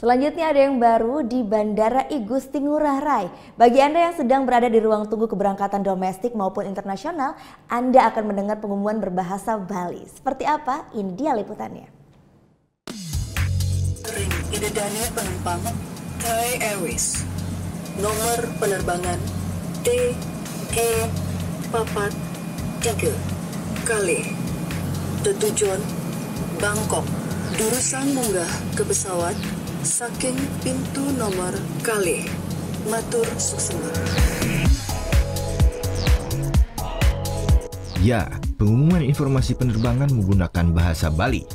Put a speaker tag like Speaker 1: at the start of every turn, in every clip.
Speaker 1: Selanjutnya ada yang baru di Bandara I Gusti Ngurah Rai. Bagi Anda yang sedang berada di ruang tunggu keberangkatan domestik maupun internasional, Anda akan mendengar pengumuman berbahasa Bali. Seperti apa? Ini dia liputannya.
Speaker 2: Ring idedane penumpang Thai Airways. Nomor penerbangan TE43 kali. Tujuan Bangkok. Jurusan munggah ke pesawat saking pintu nomor kali. Matur suksema.
Speaker 3: Ya, pengumuman informasi penerbangan menggunakan bahasa Bali.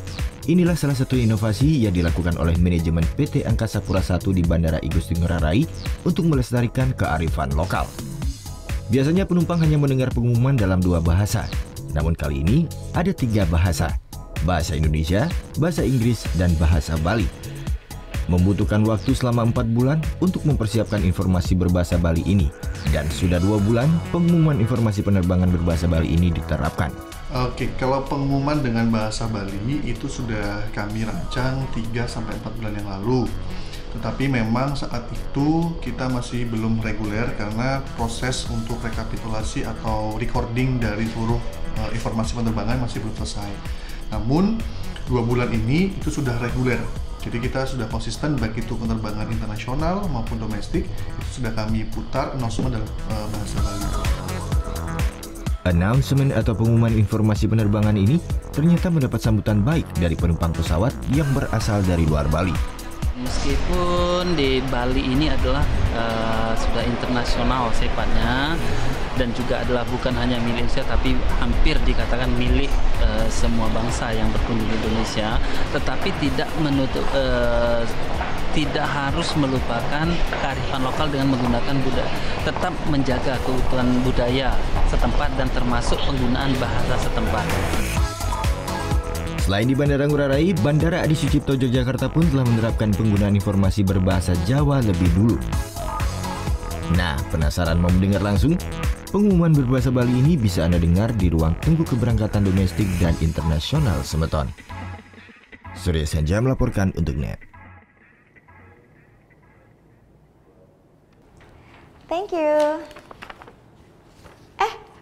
Speaker 3: Inilah salah satu inovasi yang dilakukan oleh manajemen PT Angkasa Pura I di Bandara I Gusti Ngurah Rai untuk melestarikan kearifan lokal. Biasanya penumpang hanya mendengar pengumuman dalam 2 bahasa, namun kali ini ada 3 bahasa. Bahasa Indonesia, bahasa Inggris, dan bahasa Bali. Membutuhkan waktu selama 4 bulan untuk mempersiapkan informasi berbahasa Bali ini, dan sudah 2 bulan pengumuman informasi penerbangan berbahasa Bali ini diterapkan.
Speaker 4: Oke, kalau pengumuman dengan bahasa Bali itu sudah kami rancang 3-4 bulan yang lalu. Tetapi memang saat itu kita masih belum reguler karena proses untuk rekapitulasi atau recording dari seluruh informasi penerbangan masih belum selesai. Namun 2 bulan ini itu sudah reguler. Jadi kita sudah konsisten baik itu penerbangan internasional maupun domestik, itu sudah kami putar announcement dalam bahasa Bali.
Speaker 3: Announcement atau pengumuman informasi penerbangan ini ternyata mendapat sambutan baik dari penumpang pesawat yang berasal dari luar Bali.
Speaker 5: Meskipun di Bali ini adalah sudah internasional sifatnya dan juga adalah bukan hanya milik Indonesia tapi hampir dikatakan milik semua bangsa yang berkunjung di Indonesia, tetapi tidak harus melupakan kearifan lokal dengan menggunakan budaya, tetap menjaga keutuhan budaya setempat dan termasuk penggunaan bahasa setempat.
Speaker 3: Selain di Bandara Ngurah Rai, Bandara Adi Sucipto Yogyakarta pun telah menerapkan penggunaan informasi berbahasa Jawa lebih dulu. Nah, penasaran mau mendengar langsung? Pengumuman berbahasa Bali ini bisa Anda dengar di ruang tunggu keberangkatan domestik dan internasional Semeton. Surya Senja melaporkan untuk NET.
Speaker 1: Thank you.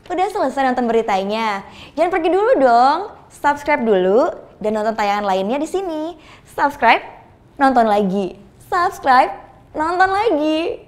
Speaker 1: Udah selesai nonton beritanya? Jangan pergi dulu dong. Subscribe dulu dan nonton tayangan lainnya di sini. Subscribe, nonton lagi. Subscribe, nonton lagi.